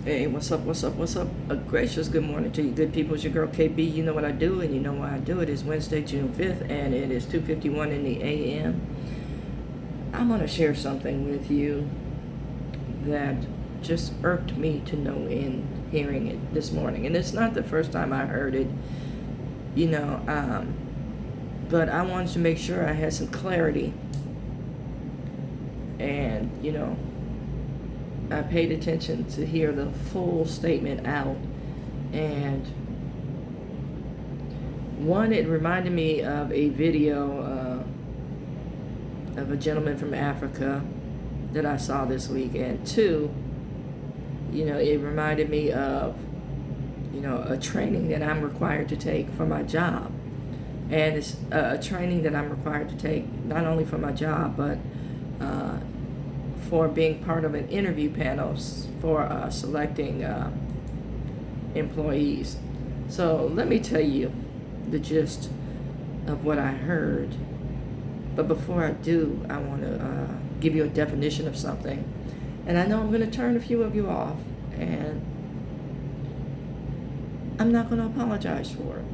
Hey, what's up, what's up, what's up? A gracious good morning to you good people. It's your girl KB. You know what I do, and you know why I do it. It's Wednesday, June 5th, and it is 2:51 in the a.m. I'm going to share something with you that just irked me to no end hearing it this morning. And it's not the first time I heard it, you know, but I wanted to make sure I had some clarity. And, I paid attention to hear the full statement out. And one, it reminded me of a video of a gentleman from Africa that I saw this week. And two, it reminded me of, a training that I'm required to take for my job. And it's a training that I'm required to take not only for my job, but for being part of an interview panel for selecting employees. So let me tell you the gist of what I heard. But before I do, I want to give you a definition of something. And I know I'm going to turn a few of you off, and I'm not going to apologize for it.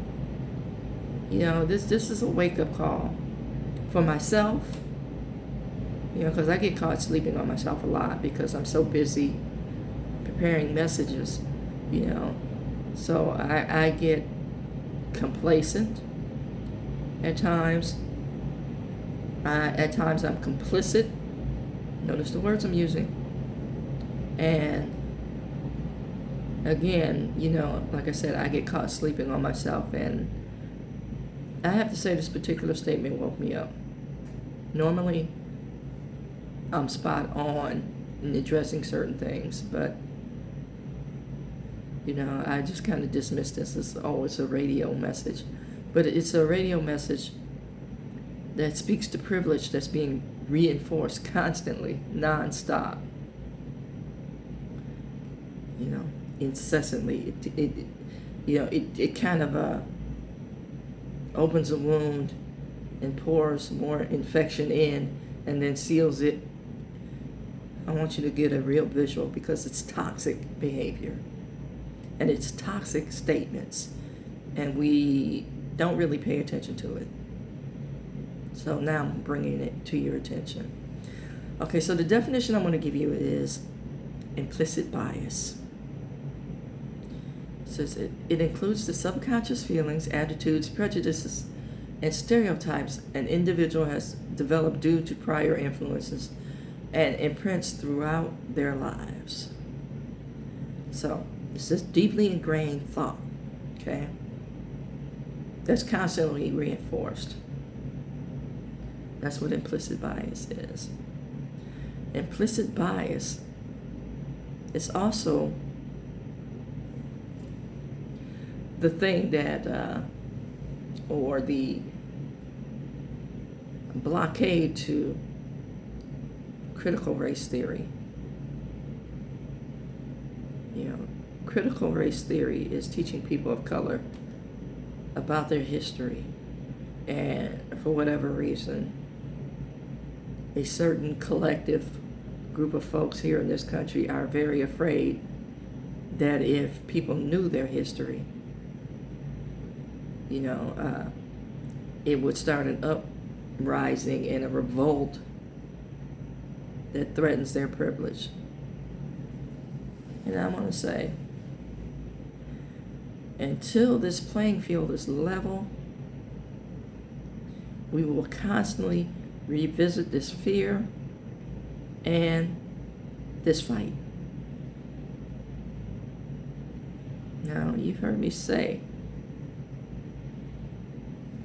This is a wake-up call for myself. Because I get caught sleeping on myself a lot because I'm so busy preparing messages, So I get complacent at times. At times I'm complicit. Notice the words I'm using. And again, like I said, I get caught sleeping on myself. And I have to say this particular statement woke me up. Normally, I'm spot on in addressing certain things, but I just kind of dismiss this as, it's a radio message. But it's a radio message that speaks to privilege that's being reinforced constantly, nonstop. Incessantly. It kind of opens a wound and pours more infection in and then seals it. I want you to get a real visual because it's toxic behavior and it's toxic statements, and we don't really pay attention to it. So now I'm bringing it to your attention. Okay, so the definition I'm going to give you is implicit bias. It says it includes the subconscious feelings, attitudes, prejudices, and stereotypes an individual has developed due to prior influences and imprints throughout their lives. So this is deeply ingrained thought, okay? That's constantly reinforced. That's what implicit bias is. Implicit bias is also the thing that, or the blockade to critical race theory. Critical race theory is teaching people of color about their history, and for whatever reason, a certain collective group of folks here in this country are very afraid that if people knew their history, it would start an uprising and a revolt that threatens their privilege. And I want to say, until this playing field is level, we will constantly revisit this fear and this fight. Now, you've heard me say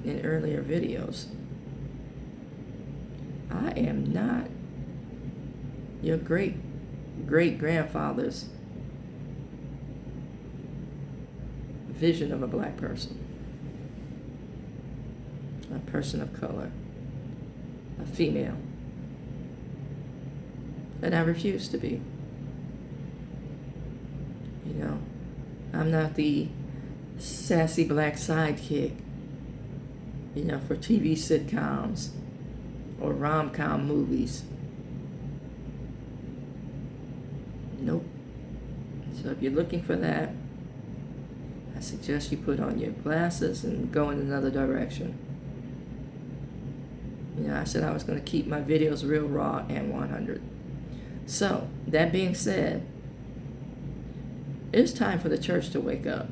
in earlier videos, I am not your great-great-grandfather's vision of a black person, a person of color, a female, and I refuse to be. I'm not the sassy black sidekick, for TV sitcoms or rom-com movies. Nope. So if you're looking for that, I suggest you put on your glasses and go in another direction. You know, I said I was going to keep my videos real raw and 100. So, that being said, it's time for the church to wake up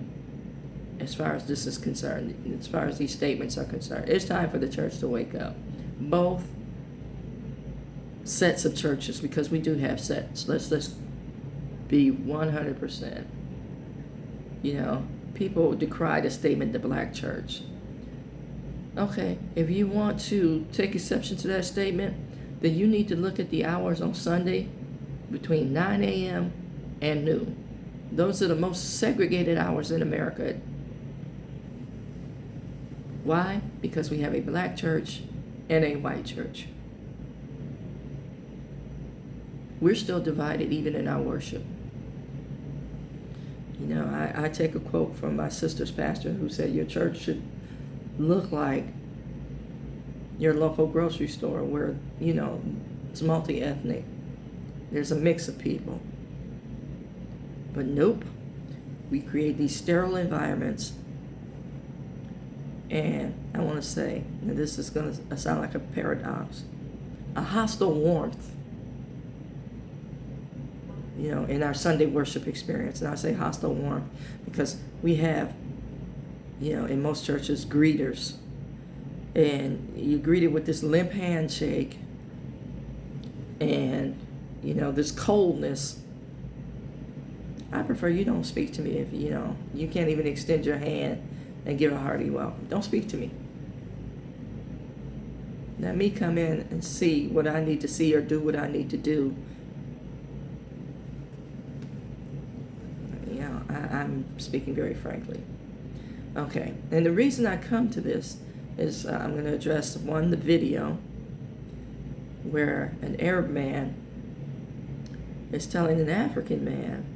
as far as this is concerned, as far as these statements are concerned. It's time for the church to wake up. Both sets of churches, because we do have sets. Let's be 100%. You know, people decry the statement, the black church. Okay, if you want to take exception to that statement, then you need to look at the hours on Sunday between 9 a.m. and noon. Those are the most segregated hours in America. Why? Because we have a black church and a white church. We're still divided even in our worship. You know, I take a quote from my sister's pastor who said, your church should look like your local grocery store where, you know, it's multi-ethnic. There's a mix of people. But nope, we create these sterile environments. And I want to say, and this is going to sound like a paradox, a hostile warmth, you know, in our Sunday worship experience. And I say hostile warmth because we have, you know, in most churches, greeters. And you greet it with this limp handshake and, you know, this coldness. I prefer you don't speak to me if, you know, you can't even extend your hand and give a hearty welcome. Don't speak to me. Let me come in and see what I need to see or do what I need to do. You know, I'm speaking very frankly. Okay, and the reason I come to this is I'm going to address, one, the video where an Arab man is telling an African man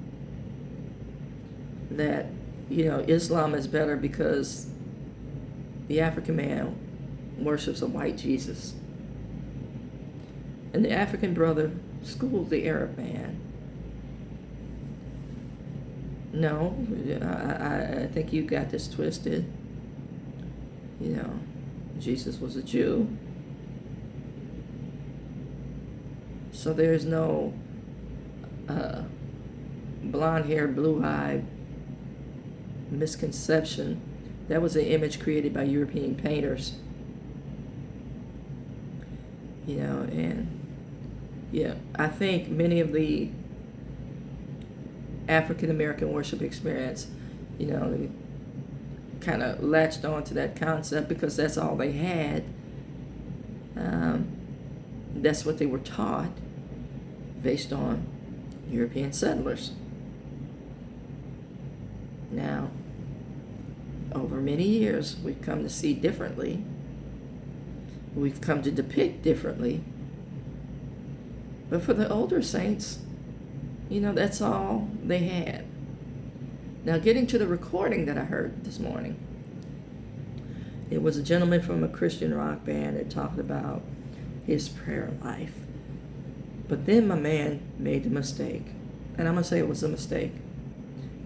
that, you know, Islam is better because the African man worships a white Jesus. And the African brother schooled the Arab man. No, I think you got this twisted. You know, Jesus was a Jew. So there's no blonde-haired, blue-eyed misconception. That was an image created by European painters. You know, and yeah, I think many of the African American worship experience, you know, they kind of latched onto that concept because that's all they had. That's what they were taught based on European settlers. Now, over many years, we've come to see differently. We've come to depict differently. But for the older saints, you know, that's all they had. Now, getting to the recording that I heard this morning, it was a gentleman from a Christian rock band that talked about his prayer life. But then my man made the mistake, and I'm going to say it was a mistake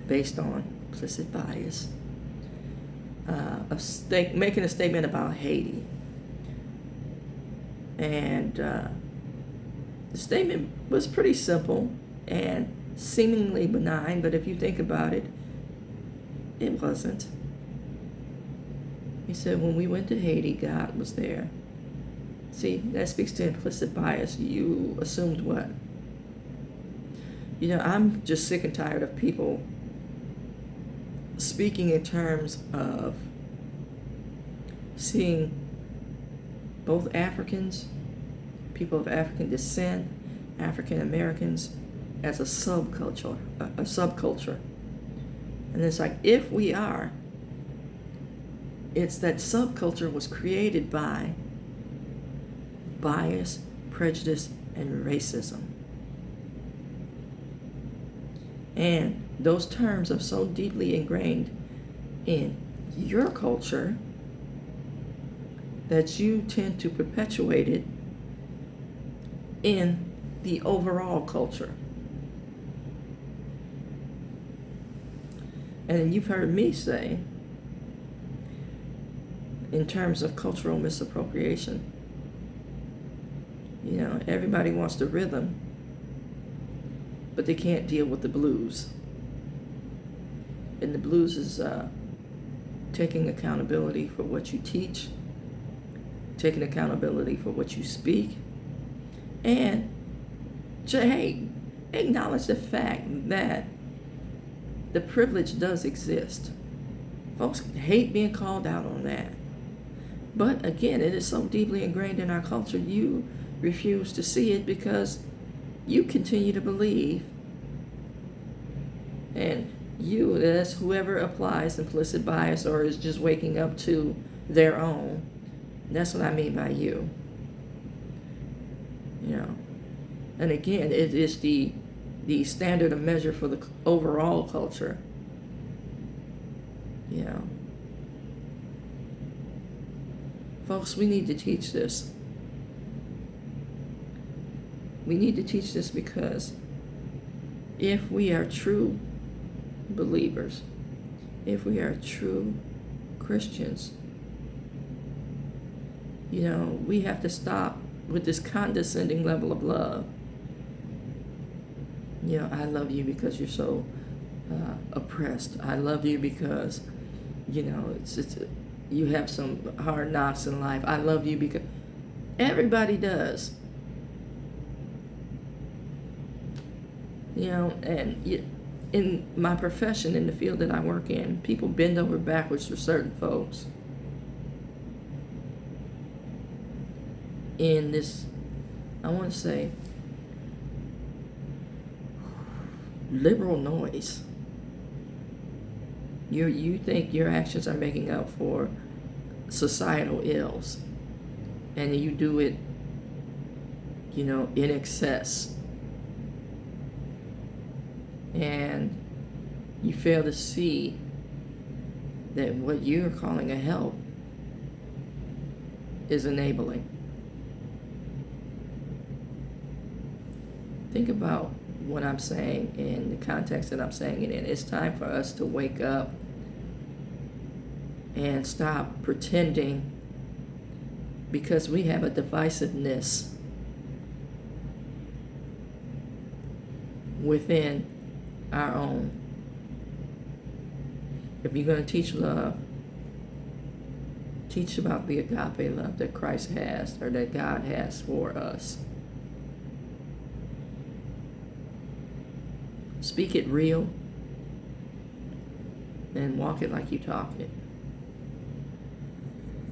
based on implicit bias, making a statement about Haiti. And the statement was pretty simple and seemingly benign, but if you think about it, it wasn't. He said, when we went to Haiti, God was there. See, that speaks to implicit bias. You assumed what? You know, I'm just sick and tired of people speaking in terms of seeing both Africans, people of African descent, African Americans, as a subculture, And it's like, if we are, it's that subculture was created by bias, prejudice, and racism. And those terms are so deeply ingrained in your culture that you tend to perpetuate it in the overall culture. And you've heard me say, in terms of cultural misappropriation, everybody wants the rhythm, but they can't deal with the blues. And the blues is taking accountability for what you teach, taking accountability for what you speak, and acknowledge the fact that the privilege does exist. Folks hate being called out on that. But again, it is so deeply ingrained in our culture, you refuse to see it because you continue to believe, and that's whoever applies implicit bias or is just waking up to their own. That's what I mean by you. And again, it is the standard of measure for the overall culture. Folks, we need to teach this. We need to teach this because if we are true believers, if we are true Christians, we have to stop with this condescending level of love. I love you because you're so oppressed. I love you because, it's you have some hard knocks in life. I love you because everybody does. And in my profession, in the field that I work in, people bend over backwards for certain folks. In this, I want to say, liberal noise. You think your actions are making up for societal ills, and you do it, in excess. And you fail to see that what you're calling a help is enabling. Think about what I'm saying in the context that I'm saying it in. It's time for us to wake up and stop pretending because we have a divisiveness within our own. If you're going to teach love, teach about the agape love that Christ has, or that God has for us. Speak it real and walk it like you talk it.